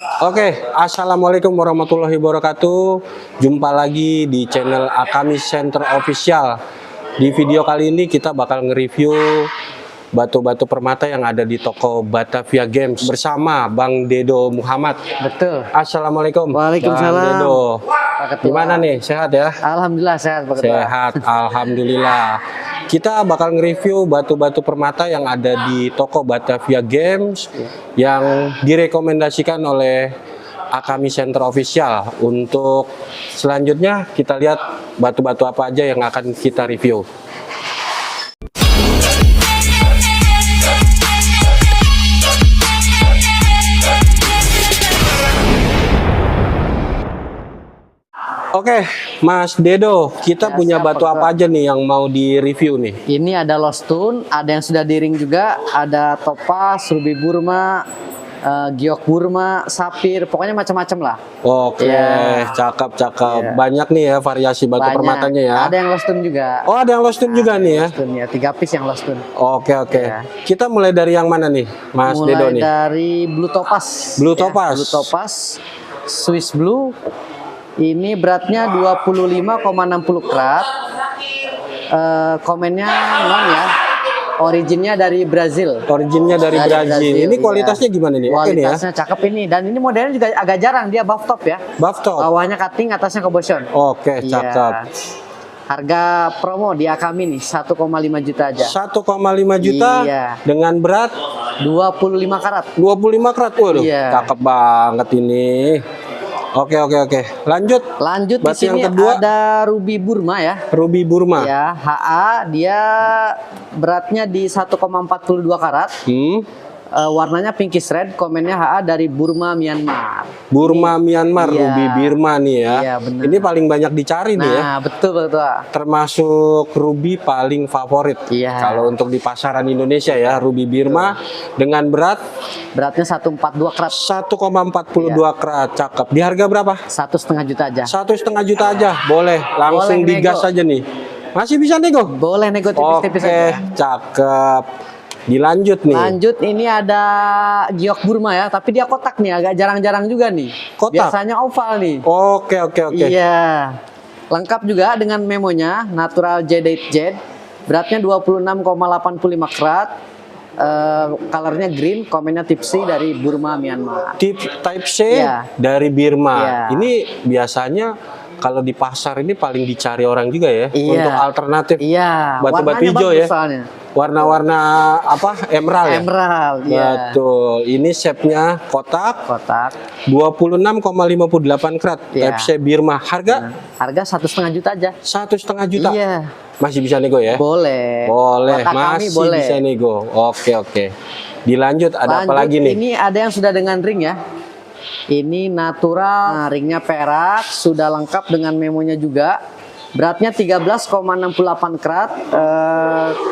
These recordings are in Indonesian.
Oke, assalamualaikum warahmatullahi wabarakatuh. Jumpa lagi di channel Akami Center Official. Di video kali ini kita bakal nge-review batu-batu permata yang ada di toko Batavia Games bersama Bang Dedo Muhammad. Betul. Assalamualaikum. Waalaikumsalam. Bang Dedo. Pak Ketua. Gimana nih? Sehat ya? Alhamdulillah sehat, Pak Ketua. Sehat, alhamdulillah. Kita bakal nge-review batu-batu permata yang ada di toko Batavia Games yang direkomendasikan oleh Akami Center Official. Untuk selanjutnya kita lihat batu-batu apa aja yang akan kita review. Oke, Mas Dedo, kita Ya, punya siap, batu Pak. apa aja nih yang mau di-review nih? Ini ada lost stone, ada yang sudah di-ring juga, ada topaz, ruby burma, giok burma, sapir, pokoknya macam-macam lah. Oke, Ya. cakep. Ya. Banyak nih ya variasi batu Banyak. permatanya ya. Ada yang lost stone juga. Oh, ada yang lost stone juga nih ya. Lost stone ya, 3 piece yang lost stone. Oke. Ya. Kita mulai dari yang mana nih, Mas Mulai Dedo nih? dari blue topaz. Blue Ya, topaz. blue topaz, Swiss blue. Ini beratnya 25,60 karat. Komennya non ya. Originnya dari Brazil. Originnya dari Brazil. Ini kualitasnya iya. gimana nih? Oke nih ya. Kualitasnya cakep ini, dan ini modelnya juga agak jarang, dia buff top ya. Buff top. Bawahnya cutting, atasnya keboson. Oke, Iya. cakep. Harga promo di Akami nih 1,5 juta aja. 1,5 juta Iya. dengan berat 25 karat. 25 karat. Waduh, Iya. cakep banget ini. Oke. Lanjut. Lanjut di Batu yang sini kedua. ada ruby burma ya. Ruby Burma. Ya, HA dia beratnya di 1,42 karat. Warnanya pinkish red, komennya HA dari Burma, Myanmar. Burma Myanmar, Iya. Ruby Birma nih ya. Iya, benar. Ini paling banyak dicari nih ya. Nah, betul. Termasuk Ruby paling favorit. Iya. Kalau untuk di pasaran Indonesia ya, Ruby Birma dengan berat Beratnya 142 karat. 1,42 karat, cakep. Di harga berapa? 1,5 juta aja. 1,5 juta aja, boleh. Langsung Boleh digas nego. aja nih. Masih bisa nego? Boleh nego tipis-tipis Oke, aja. cakep. Dilanjut nih. Lanjut, ini ada giok burma ya, tapi dia kotak nih, agak jarang-jarang juga nih. Kotak? Biasanya oval nih. Oke. Iya. Lengkap juga dengan memonya, natural jaded jet. Beratnya 26,85 karat. Colornya green, komennya tipsy dari Burma, Myanmar. Type C Iya. dari Birma. Iya. Ini biasanya kalau di pasar ini paling dicari orang juga ya. Iya. Untuk alternatif Iya, batu-batu warnanya hijau bagus ya. soalnya. Warna-warna apa? Emerald ya? Emerald, iya. Betul. Ini shape-nya kotak. Kotak. 26,58 karat. Iya. Type C Birma. Harga Harga 1,5 juta aja. 1,5 juta. Iya. Masih bisa nego ya? Boleh. Boleh, Kotak kami masih boleh. bisa nego. Oke. Dilanjut, ada apa Lanjut, lagi nih? Ini ada yang sudah dengan ring ya. Ini natural, nah, ringnya perak, sudah lengkap dengan memonya juga. Beratnya 13,68 karat.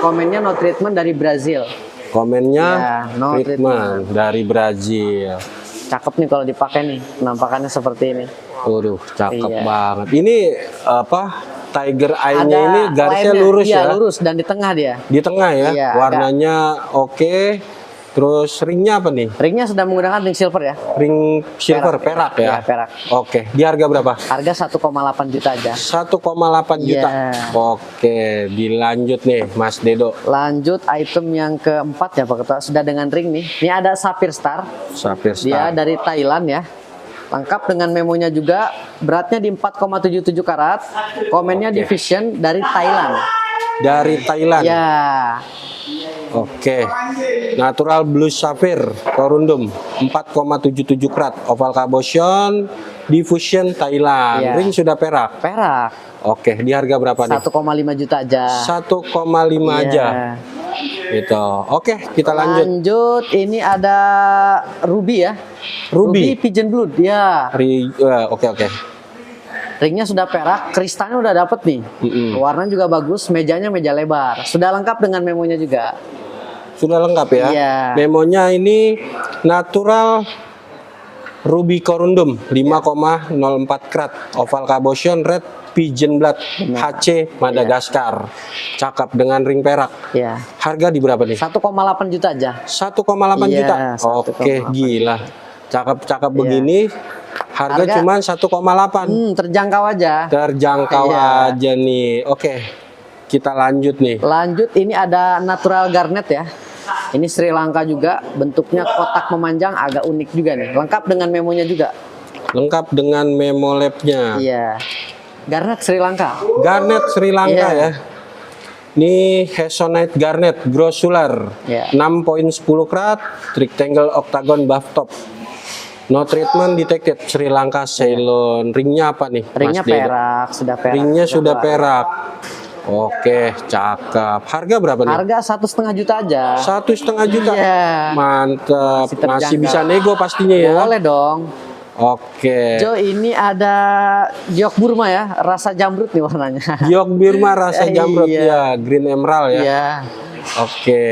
Komennya no treatment dari Brazil. Komennya Ya, no treatment dari Brazil. Cakep nih kalau dipakai nih, penampakannya seperti ini. Waduh, cakep Iya. banget. Ini apa? Tiger eye-nya Ada ini garisnya lainnya, lurus iya, ya? lurus dan di tengah dia. Di tengah ya? Iya, Warnanya oke. Terus ringnya apa nih? Ringnya sudah menggunakan ring silver ya. Ring silver, perak ya? Iya, perak. Oke, di harga berapa? Harga 1,8 juta aja. 1,8 juta. Iya. Oke, dilanjut nih Mas Dedo. Lanjut item yang keempat ya Pak Ketua, sudah dengan ring nih. Ini ada Sapphire Star. Sapphire Dia Star. dari Thailand ya. Lengkap dengan memonya juga. Beratnya di 4,77 karat. Komennya Oke. Division dari Thailand. Dari Thailand. Ya. Oke. Natural Blue Sapphire Corundum 4,77 karat. Oval Cabochon Diffusion Thailand. Iya. Ring sudah perak. Perak. Oke, di harga berapa nih? 1,5 juta aja. 1,5 Iya. aja. Gitu. Oke, kita lanjut. Lanjut, ini ada Ruby ya. Ruby. Pigeon Blood ya. Oke. Ringnya sudah perak, kristalnya udah dapet nih. Warnanya juga bagus, mejanya meja lebar. Sudah lengkap dengan memonya juga. Sudah lengkap ya. Iya. Memonya ini natural Ruby Corundum 5,04 karat. Oval Cabochon Red Pigeon Blood HC Madagaskar. Cakep dengan ring perak. Ya. Harga di berapa nih? 1,8 juta aja. 1,8 Iya, juta. 1,8. Oke, gila. Cakep-cakep begini. Harga cuma 1,8. Terjangkau aja. Terjangkau Iya. aja nih. Oke. Kita lanjut nih. Lanjut, ini ada natural garnet ya. Ini Sri Lanka juga, bentuknya kotak memanjang, agak unik juga nih. Lengkap dengan memonya juga. Lengkap dengan memo labnya. Iya. Garnet Sri Lanka. Garnet Sri Lanka Iya. ya. Ini Hessonite Garnet Grossular. Iya. 6.10 karat, rectangle octagon buff top. No treatment detected, Sri Lanka Ceylon. Ringnya apa nih? Ringnya Mas Dedo? perak, sudah perak. Ringnya sudah perak. Oke, cakep. Harga berapa nih? Harga 1,5 juta aja. 1,5 juta. Iya. Mantap. Masih terjangkau. Masih bisa nego pastinya ya. Boleh dong. Oke. Jo, ini ada giok Burma ya, rasa jamrut nih warnanya. Giok Birma rasa jamrut Iya. ya, green emerald ya. Iya. Oke.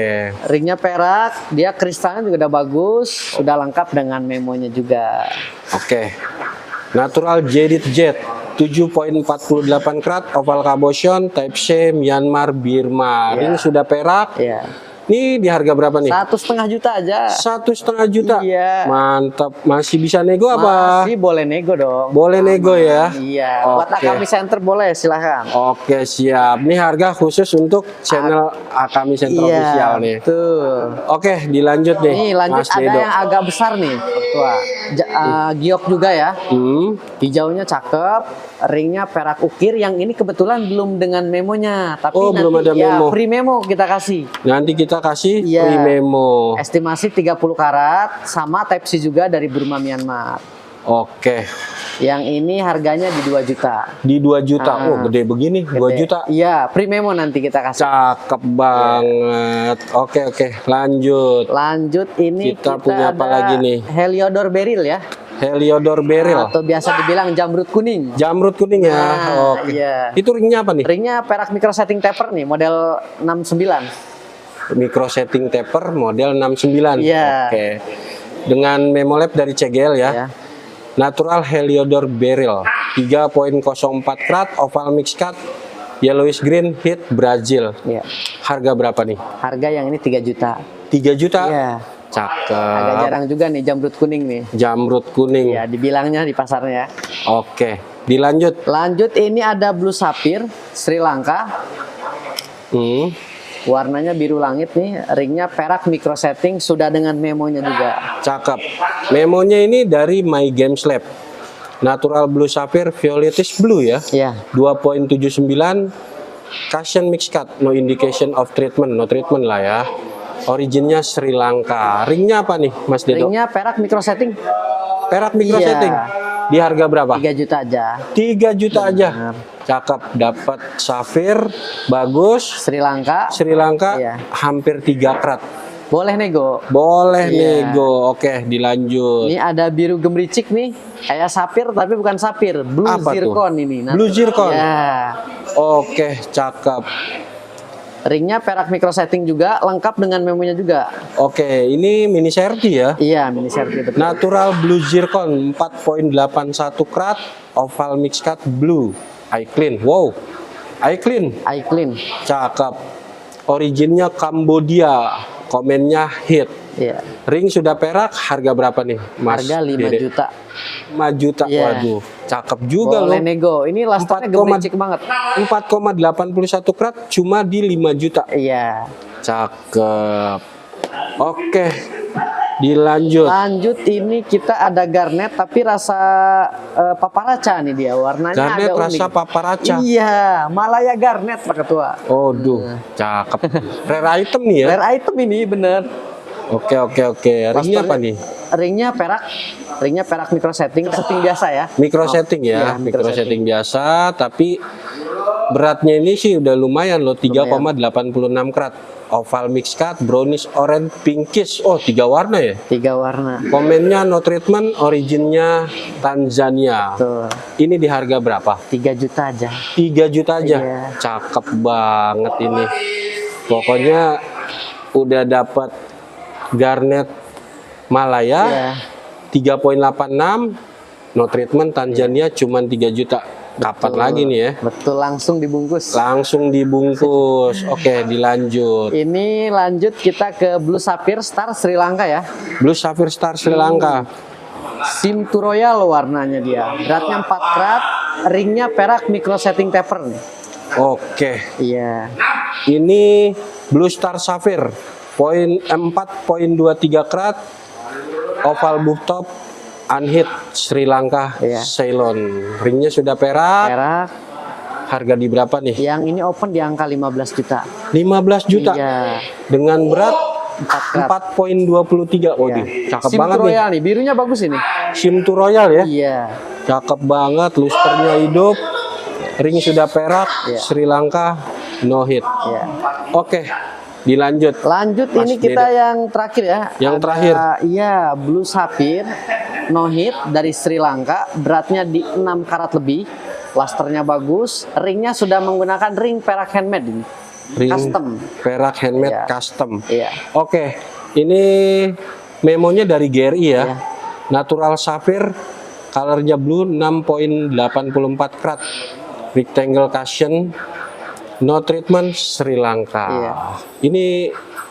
Ringnya perak, dia kristalnya juga udah bagus, sudah lengkap dengan memonya juga. Oke. Natural Jaded Jet 7.48 karat oval cabochon type C Myanmar Birma. Iya. Ring sudah perak. Iya. Ini di harga berapa nih? 1,5 juta aja. 1,5 juta. Iya. Mantap. Masih bisa nego apa? Masih boleh nego dong. Boleh nego ya. Iya. Buat Oke. Akami Center boleh, silahkan. Oke, siap. Ini harga khusus untuk channel Akami Center Official nih. Betul. Oke, dilanjut deh. Nih lanjut, Mas ada Dedo. yang agak besar nih, Tua. Giok juga ya. Hijaunya cakep, ringnya perak ukir. Yang ini kebetulan belum dengan memonya, tapi Oh, nanti belum ada ya memo. free memo kita kasih. Nanti kita kasih Iya. free memo. Estimasi 30 karat, sama Type C juga dari Burma Myanmar. Oke. Yang ini harganya di 2 juta. Di 2 juta. Oh, gede begini, 2 Gede. juta. Iya, free memo nanti kita kasih. Cakep banget. Oke, lanjut. Lanjut, ini Kita punya apa ada lagi nih? Heliodor Beryl ya. Heliodor Beryl. Atau biasa dibilang jamrut kuning. Jamrut kuning ya. Nah, Oke. iya. Itu ringnya apa nih? Ringnya perak micro setting taper nih, model 69. Micro setting taper model 69. Iya. Oke. Dengan memolab dari CGL ya. Ya. Natural Heliodor Beryl 3.04 karat oval mix cut yellowish green hit Brazil. Iya. Harga berapa nih? Harga yang ini 3 juta. 3 juta. Iya. Cakep. Agak jarang juga nih jamrut kuning nih. Jamrut kuning. Ya, dibilangnya di pasarnya. Oke. Dilanjut. Lanjut, ini ada blue sapphire Sri Lanka. Hmm. Warnanya biru langit nih, ringnya perak micro setting, sudah dengan memonya juga. Cakep. Memonya ini dari My Games Lab. Natural blue sapphire violetis blue ya. Iya. 2.79 cushion mix cut, no indication of treatment, no treatment lah ya. Originnya Sri Lanka. Ringnya apa nih, Mas Dedo? Ringnya perak micro setting, Perak micro Iya. setting. Di harga berapa? 3 juta aja. 3 juta aja. Benar. Cakep. Dapat safir, bagus. Sri Lanka, Sri Lanka Iya. hampir 3 karat. boleh nego. Boleh Iya. nego. Oke, dilanjut. Ini ada biru gemericik nih, kayak sapir tapi bukan sapir, blue Apa tuh? zircon ini. Blue zircon. Ya. Oke, cakep. Ringnya perak micro setting juga, lengkap dengan memonya juga. Oke, ini mini serti ya. Iya, mini serti betul. Natural blue zircon 4.81 karat, oval mix cut blue, eye clean. Wow, eye clean, Eye clean. cakep. Originnya Kambodia, komennya hit. Iya. Ring sudah perak, harga berapa nih, Mas? Harga 5 Dede? juta. 5 juta, Iya. waduh, cakep juga Boleh loh. nego. Ini lasternya 4, gemericik banget. 4,81 karat cuma di 5 juta. Iya. Cakep. Oke, dilanjut. Lanjut, ini kita ada garnet tapi rasa paparaca nih dia, warnanya Garnet agak rasa unik. paparaca. Iya, Malaya garnet Pak Ketua. Oh, duh, cakep. Rare item nih ya. Rare item ini bener. Oke. Ringnya apa nih? Ringnya perak micro setting, setting biasa ya. Micro setting Iya, ya, micro setting biasa, tapi beratnya ini sih udah lumayan loh, 3,86 karat. Oval mix cut, brownish orange pinkish. Oh, 3 warna ya. 3 warna. Komennya no treatment, originnya Tanzania. Tuh, Ini di harga berapa? 3 juta aja. 3 juta aja. Iya. Cakep banget ini. Pokoknya udah dapat garnet Malaya Iya. 3.86, no treatment Tanzania cuman 3 juta. Kapan lagi nih ya? Betul, langsung dibungkus. Langsung dibungkus. Oke, dilanjut. Ini lanjut kita ke Blue Sapphire Star Sri Lanka ya. Blue Sapphire Star Sri Lanka. Simtu Royal warnanya dia. Beratnya 4 karat, ringnya perak micro setting taper nih. Oke. Iya. Ini Blue Star Sapphire, 4.23 karat, oval booftop, unhit, Sri Lanka, Iya. Ceylon. Ringnya sudah perak. Perak. Harga di berapa nih? Yang ini open di angka 15 juta. 15 juta. Iya. Dengan berat 4 karat. 4.23. Oh, Iya. cakep Simtu banget nih. Royal nih, birunya bagus ini. Simtu Royal ya. Iya. Cakep banget, lusternya hidup. Ring sudah perak, Iya. Sri Lanka, no hit. Iya. Oke, dilanjut. Lanjut Mas ini kita Dedo. yang terakhir ya. Yang Ada, terakhir. Iya, Blue Sapphire no hit dari Sri Lanka, beratnya di 6 karat lebih. Plasternya bagus, ringnya sudah menggunakan ring perak handmade ini. Ring Custom. perak handmade Iya. custom. Iya. Oke, ini memonya dari GRI ya. Iya. Natural Sapphire, colornya blue, 6.84 karat. Rectangle cushion, no treatment, Sri Lanka. Iya. Ini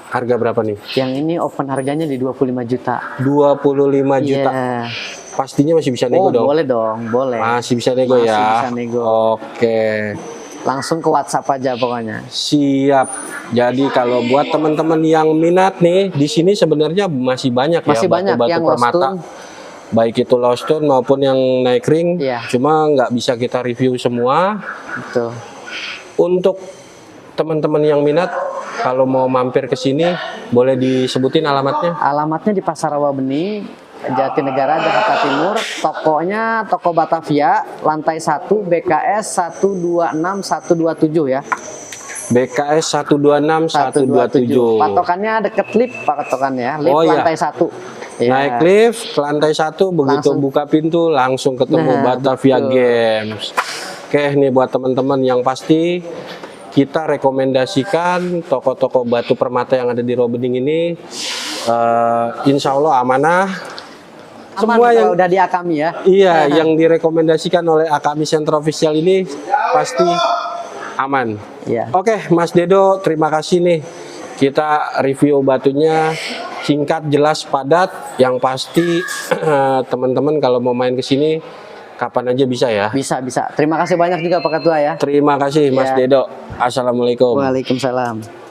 harga berapa nih? Yang ini open harganya di 25 juta. 25 juta. Iya. Pastinya masih bisa nego Oh, dong. boleh dong, boleh. Masih bisa nego Masih ya. bisa nego. Oke. Langsung ke WhatsApp aja pokoknya. Siap. Jadi kalau buat teman-teman yang minat nih, di sini sebenarnya masih banyak Masih ya banyak batu-batu yang permata. lost tune. Baik itu lost stone maupun yang naik ring. Iya. Cuma nggak bisa kita review semua. Betul. Untuk teman-teman yang minat, kalau mau mampir ke sini, boleh disebutin alamatnya. Alamatnya di Pasar Rawabeni, Jatinegara, Jakarta Timur. Tokonya Toko Batavia, lantai 1, BKS 126127 ya. BKS 126 127. Patokannya deket lift, patokannya. Lift Oh, iya. lantai 1. Ya. Naik lift ke lantai 1, begitu Langsung. buka pintu langsung ketemu Nah, Batavia betul. Games. Oke, nih buat teman-teman yang pasti kita rekomendasikan toko-toko batu permata yang ada di Robening ini. Insya Allah amanah. Aman Semua kalau yang udah di Akami ya. iya yang direkomendasikan oleh Akami Center Official ini pasti aman. Iya. Oke, Mas Dedo, terima kasih nih. Kita review batunya singkat, jelas, padat. Yang pasti teman-teman kalau mau main ke sini kapan aja bisa ya. Bisa, bisa. Terima kasih banyak juga Pak Ketua ya. Terima kasih Mas Iya. Dedo. Assalamualaikum. Waalaikumsalam.